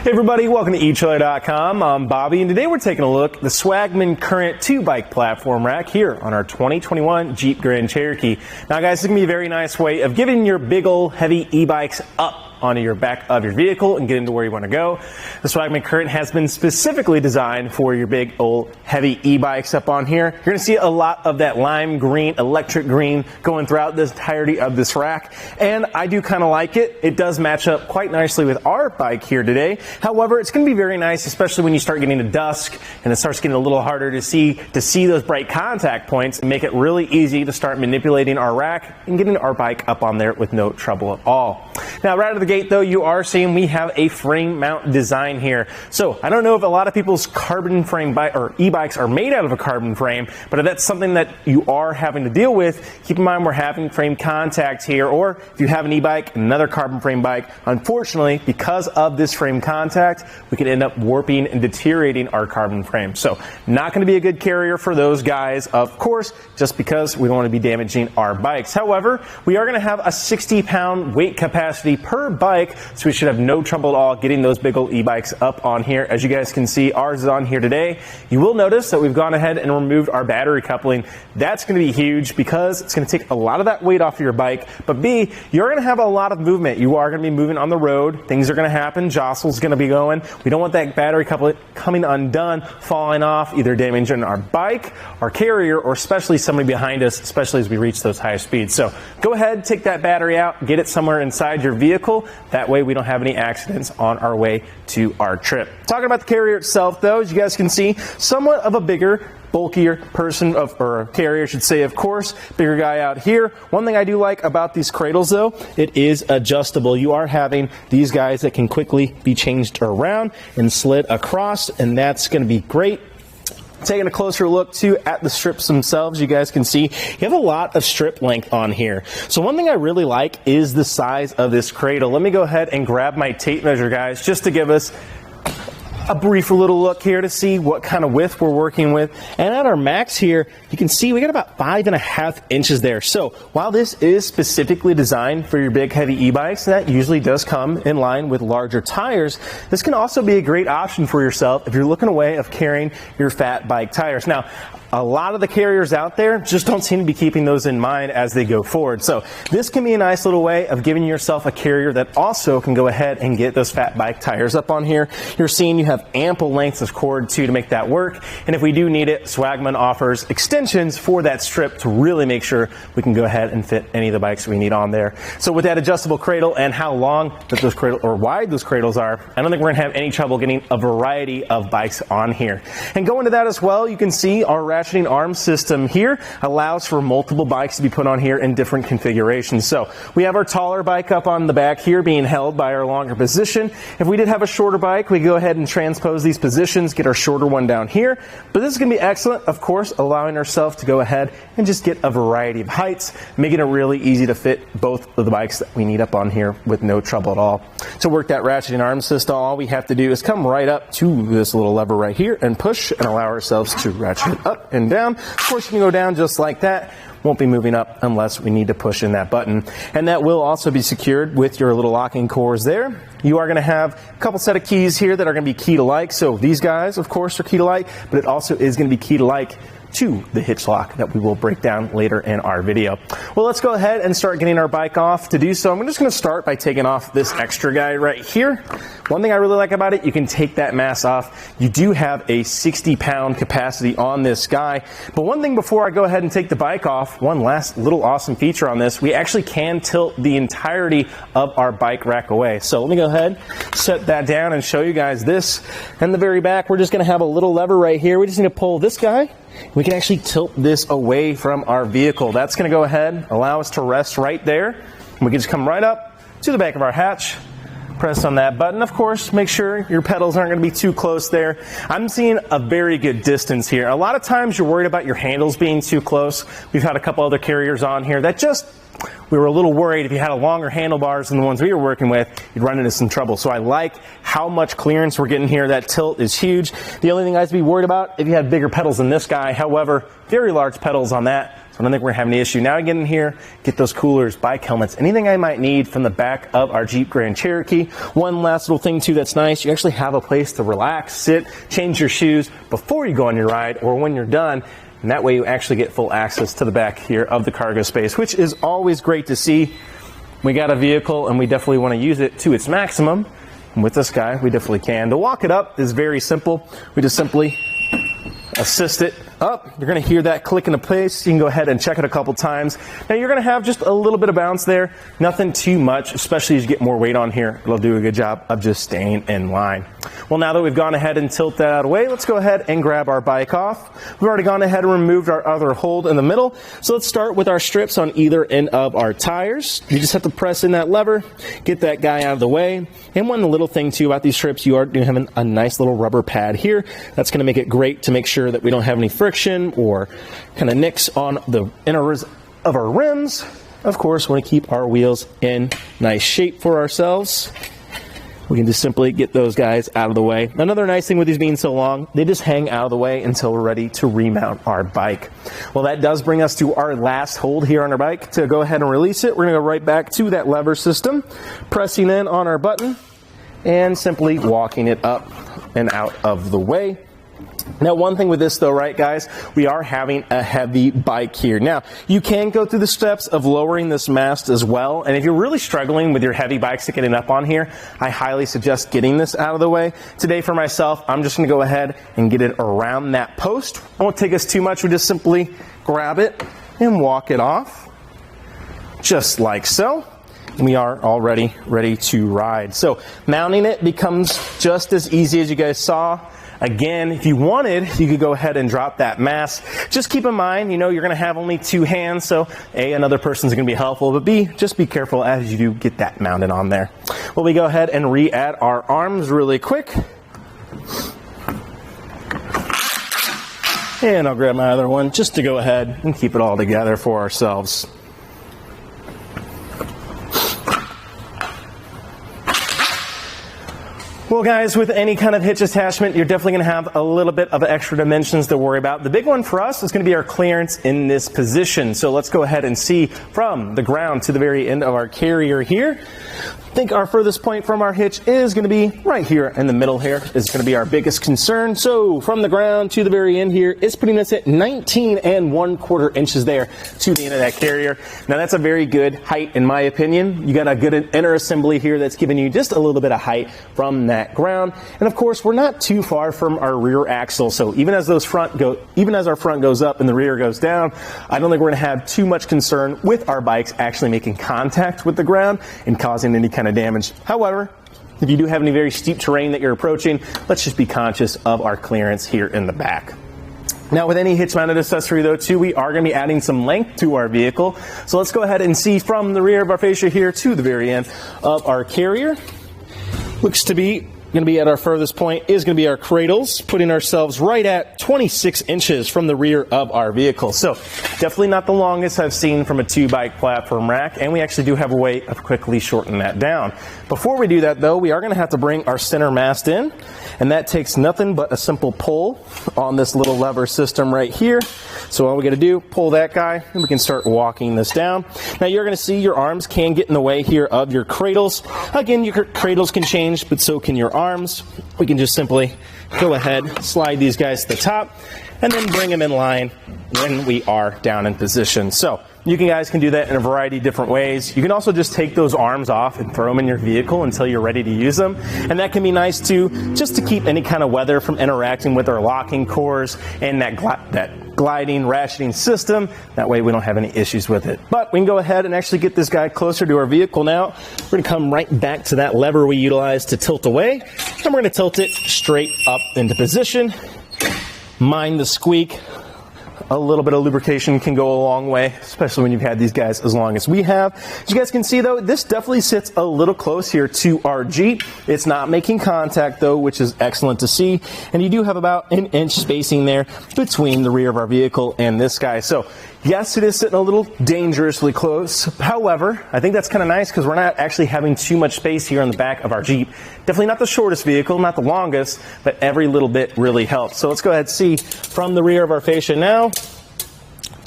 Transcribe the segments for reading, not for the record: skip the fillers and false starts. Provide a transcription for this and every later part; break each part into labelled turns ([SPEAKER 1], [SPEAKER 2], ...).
[SPEAKER 1] Hey everybody, welcome to etrailer.com. I'm Bobby, and today we're taking a look at the Swagman Current 2 bike platform rack here on our 2021 Jeep Grand Cherokee. Now guys, this is going to be a very nice way of giving your big old heavy e-bikes up onto your back of your vehicle and getting to where you want to go. The Swagman Current has been specifically designed for your big old heavy e-bikes up on here. You're going to see a lot of that lime green, electric green going throughout the entirety of this rack, and I do kind of like it. It does match up quite nicely with our bike here today. However, it's going to be very nice, especially when you start getting to dusk and it starts getting a little harder to see those bright contact points, and make it really easy to start manipulating our rack and getting our bike up on there with no trouble at all. Now, right out of the gate though, you are seeing we have a frame mount design here. So I don't know if a lot of people's carbon frame bike or e-bikes are made out of a carbon frame, but if that's something that you are having to deal with, keep in mind we're having frame contact here. Or if you have an e-bike, another carbon frame bike, unfortunately, because of this frame contact, we can end up warping and deteriorating our carbon frame. So not going to be a good carrier for those guys, of course, just because we don't want to be damaging our bikes. However, we are going to have a 60-pound weight capacity per bike, so we should have no trouble at all getting those big old e-bikes up on here. As you guys can see, ours is on here today. You will notice that we've gone ahead and removed our battery coupling. That's going to be huge because it's going to take a lot of that weight off of your bike, but B, you're going to have a lot of movement. You are going to be moving on the road. Things are going to happen. Jostle's going to be going. We don't want that battery coupling coming undone, falling off, either damaging our bike, our carrier, or especially somebody behind us, especially as we reach those high speeds. So go ahead, take that battery out, get it somewhere inside your vehicle. That way we don't have any accidents on our way to our trip. Talking about the carrier itself though, as you guys can see, somewhat of a bigger, bulkier person, or carrier I should say, of course, bigger guy out here. One thing I do like about these Cradles though, it is adjustable. You are having these guys that can quickly be changed around and slid across, and that's going to be great. Taking a closer look too at the strips themselves, you guys can see you have a lot of strip length on here. So one thing I really like is the size of this Cradle. Let me go ahead and grab my tape measure, guys, just to give us a brief little look here to see what kind of width we're working with. And at our max here, you can see we got about 5.5 inches there. So while this is specifically designed for your big heavy e-bikes, that usually does come in line with larger tires, this can also be a great option for yourself if you're looking away of carrying your fat bike tires. Now, a lot of the carriers out there just don't seem to be keeping those in mind as they go forward. So this can be a nice little way of giving yourself a carrier that also can go ahead and get those fat bike tires up on here. You're seeing you have ample lengths of cord too to make that work. And if we do need it, Swagman offers extensions for that strip to really make sure we can go ahead and fit any of the bikes we need on there. So with that adjustable Cradle and how long that those Cradle or wide those Cradles are, I don't think we're gonna have any trouble getting a variety of bikes on here. And going to that as well, you can see our ratcheting arm system here allows for multiple bikes to be put on here in different configurations. So we have our taller bike up on the back here being held by our longer position. If we did have a shorter bike, we go ahead and transpose these positions, get our shorter one down here. But this is going to be excellent, of course, allowing ourselves to go ahead and just get a variety of heights, making it really easy to fit both of the bikes that we need up on here with no trouble at all. To work that ratcheting arm system, all we have to do is come right up to this little lever right here and push and allow ourselves to ratchet it up and down. Of course, you can go down just like that. Won't be moving up unless we need to push in that button. And that will also be secured with your little locking cores there. You are going to have a couple set of keys here that are going to be key to like. So these guys, of course, are key to like, but it also is going to be key to like to the hitch lock that we will break down later in our video. Well, let's go ahead and start getting our bike off. To do so, I'm just going to start by taking off this extra guy right here. One thing I really like about it, you can take that mass off. You do have a 60-pound capacity on this guy. But one thing before I go ahead and take the bike off, one last little awesome feature on this, we actually can tilt the entirety of our bike rack away. So let me go ahead, set that down and show you guys this. In the very back, we're just going to have a little lever right here. We just need to pull this guy. We can actually tilt this away from our vehicle. That's going to go ahead, allow us to rest right there. And we can just come right up to the back of our hatch, press on that button. Of course, make sure your pedals aren't going to be too close there. I'm seeing a very good distance here. A lot of times you're worried about your handles being too close. We've had a couple other carriers on here that we were a little worried if you had a longer handlebars than the ones we were working with, you'd run into some trouble. So I like how much clearance we're getting here. That tilt is huge. The only thing I have to be worried about if you had bigger pedals than this guy, however, very large pedals on that. I don't think we're gonna have any issue. Now I get in here, get those coolers, bike helmets, anything I might need from the back of our Jeep Grand Cherokee. One last little thing too that's nice, you actually have a place to relax, sit, change your shoes before you go on your ride or when you're done. And that way you actually get full access to the back here of the cargo space, which is always great to see. We got a vehicle and we definitely want to use it to its maximum. And with this guy, we definitely can. To walk it up is very simple. We just simply assist it up. You're going to hear that click into place. You can go ahead and check it a couple times. Now you're going to have just a little bit of bounce there. Nothing too much, especially as you get more weight on here. It'll do a good job of just staying in line. Well, now that we've gone ahead and tilt that out of the way, let's go ahead and grab our bike off. We've already gone ahead and removed our other hold in the middle. So let's start with our strips on either end of our tires. You just have to press in that lever, get that guy out of the way. And one little thing too about these strips, you are doing having a nice little rubber pad here. That's going to make it great to make sure that we don't have any friction or kind of nicks on the inners of our rims. Of course, we want to keep our wheels in nice shape for ourselves. We can just simply get those guys out of the way. Another nice thing with these being so long, they just hang out of the way until we're ready to remount our bike. Well, that does bring us to our last hold here on our bike. To go ahead and release it, we're going to go right back to that lever system, pressing in on our button and simply walking it up and out of the way. Now, one thing with this though, right guys, we are having a heavy bike here. Now, you can go through the steps of lowering this mast as well, and if you're really struggling with your heavy bikes to getting up on here, I highly suggest getting this out of the way. Today for myself, I'm just gonna go ahead and get it around that post. It won't take us too much, we just simply grab it and walk it off, just like so. We are already ready to ride. So mounting it becomes just as easy as you guys saw. Again, if you wanted, you could go ahead and drop that mast. Just keep in mind, you're going to have only two hands, so A, another person's going to be helpful, but B, just be careful as you do get that mounted on there. Well, we go ahead and re-add our arms really quick. And I'll grab my other one just to go ahead and keep it all together for ourselves. Well guys, with any kind of hitch attachment, you're definitely going to have a little bit of extra dimensions to worry about. The big one for us is going to be our clearance in this position. So let's go ahead and see from the ground to the very end of our carrier here. I think our furthest point from our hitch is going to be right here in the middle here. Is going to be our biggest concern. So from the ground to the very end here, it's putting us at 19 1/4 inches there to the end of that carrier. Now that's a very good height in my opinion. You got a good inner assembly here that's giving you just a little bit of height from that ground. And of course, we're not too far from our rear axle. So even as our front goes up and the rear goes down, I don't think we're going to have too much concern with our bikes actually making contact with the ground and causing any kind of damage. However, if you do have any very steep terrain that you're approaching, let's just be conscious of our clearance here in the back. Now with any hitch mounted accessory though too, we are going to be adding some length to our vehicle. So let's go ahead and see from the rear of our fascia here to the very end of our carrier. Looks to be going to be at our furthest point is going to be our Cradles, putting ourselves right at 26 inches from the rear of our vehicle. So definitely not the longest I've seen from a 2-bike platform rack, and we actually do have a way of quickly shortening that down. Before we do that though, we are going to have to bring our center mast in, and that takes nothing but a simple pull on this little lever system right here. So all we got to do, pull that guy, and we can start walking this down. Now you're going to see your arms can get in the way here of your Cradles. Again, your Cradles can change, but so can your arms. We can just simply go ahead, slide these guys to the top, and then bring them in line when we are down in position. So you guys can do that in a variety of different ways. You can also just take those arms off and throw them in your vehicle until you're ready to use them. And that can be nice too, just to keep any kind of weather from interacting with our locking cores and that gliding, ratcheting system. That way we don't have any issues with it. But we can go ahead and actually get this guy closer to our vehicle now. We're going to come right back to that lever we utilized to tilt away. And we're going to tilt it straight up into position. Mind the squeak. A little bit of lubrication can go a long way, especially when you've had these guys as long as we have. As you guys can see though, this definitely sits a little close here to our Jeep. It's not making contact though, which is excellent to see. And you do have about an inch spacing there between the rear of our vehicle and this guy. So yes, it is sitting a little dangerously close. However, I think that's kind of nice because we're not actually having too much space here on the back of our Jeep. Definitely not the shortest vehicle, not the longest, but every little bit really helps. So let's go ahead and see from the rear of our fascia now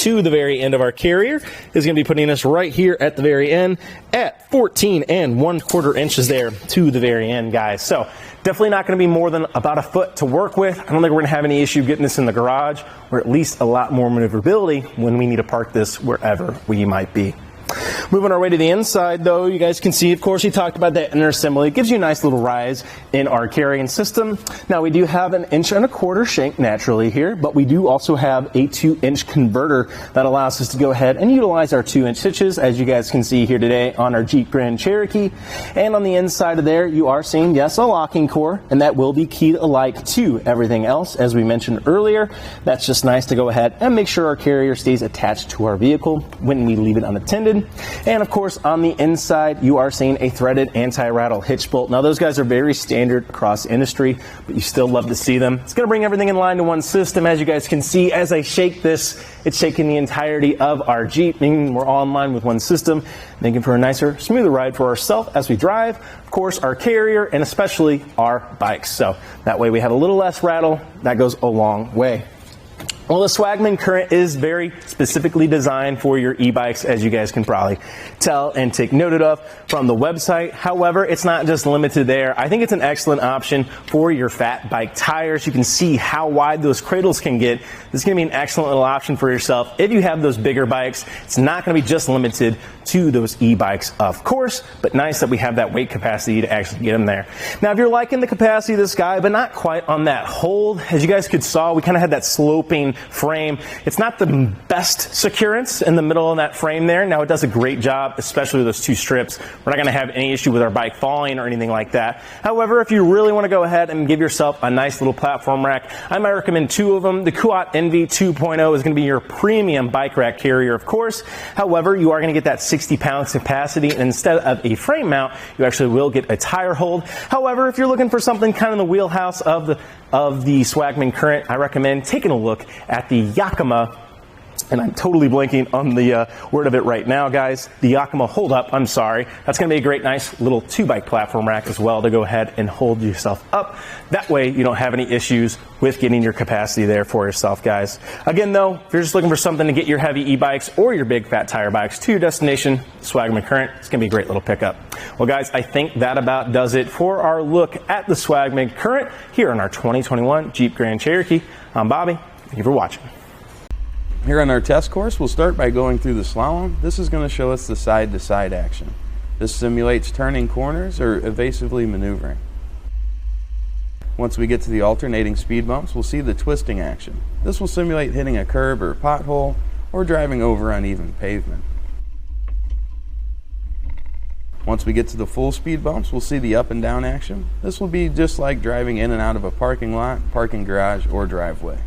[SPEAKER 1] to the very end of our carrier is going to be putting us right here at the very end at 14 1/4 inches there to the very end, guys. So definitely not going to be more than about a foot to work with. I don't think we're going to have any issue getting this in the garage, or at least a lot more maneuverability when we need to park this wherever we might be. Moving our way to the inside, though, you guys can see, of course, we talked about that inner assembly. It gives you a nice little rise in our carrying system. Now, we do have an 1.25" shank naturally here, but we do also have a 2-inch converter that allows us to go ahead and utilize our 2-inch hitches, as you guys can see here today on our Jeep Grand Cherokee. And on the inside of there, you are seeing, yes, a locking core, and that will be keyed alike to everything else, as we mentioned earlier. That's just nice to go ahead and make sure our carrier stays attached to our vehicle when we leave it unattended. And of course, on the inside, you are seeing a threaded anti-rattle hitch bolt. Now, those guys are very standard across the industry, but you still love to see them. It's going to bring everything in line to one system. As you guys can see, as I shake this, it's shaking the entirety of our Jeep, meaning we're all in line with one system, making for a nicer, smoother ride for ourselves as we drive, of course, our carrier, and especially our bikes. So that way we have a little less rattle. That goes a long way. Well, the Swagman Current is very specifically designed for your e-bikes, as you guys can probably tell and take note of from the website. However, it's not just limited there. I think it's an excellent option for your fat bike tires. You can see how wide those cradles can get. This is going to be an excellent little option for yourself. If you have those bigger bikes, it's not going to be just limited to those e-bikes, of course, but nice that we have that weight capacity to actually get them there. Now, if you're liking the capacity of this guy, but not quite on that hold, as you guys could saw, we kind of had that sloping frame. It's not the best securance in the middle of that frame there. Now, it does a great job, especially with those two strips. We're not going to have any issue with our bike falling or anything like that. However, if you really want to go ahead and give yourself a nice little platform rack, I might recommend two of them. The Kuat NV 2.0 is going to be your premium bike rack carrier, of course. However, you are going to get that 60-pound capacity, and instead of a frame mount, you actually will get a tire hold. However, if you're looking for something kind of in the wheelhouse of the Swagman Current, I recommend taking a look at the Yakima, and I'm totally blanking on the word of it right now, guys. The Yakima Hold Up, I'm sorry. That's going to be a great, nice little 2-bike platform rack as well to go ahead and hold yourself up. That way you don't have any issues with getting your capacity there for yourself, guys. Again, though, if you're just looking for something to get your heavy e-bikes or your big fat tire bikes to your destination, Swagman Current, it's going to be a great little pickup. Well, guys, I think that about does it for our look at the Swagman Current here on our 2021 Jeep Grand Cherokee. I'm Bobby. Thank you for watching.
[SPEAKER 2] Here on our test course, we'll start by going through the slalom. This is going to show us the side-to-side action. This simulates turning corners or evasively maneuvering. Once we get to the alternating speed bumps, we'll see the twisting action. This will simulate hitting a curb or pothole or driving over uneven pavement. Once we get to the full speed bumps, we'll see the up and down action. This will be just like driving in and out of a parking lot, parking garage, or driveway.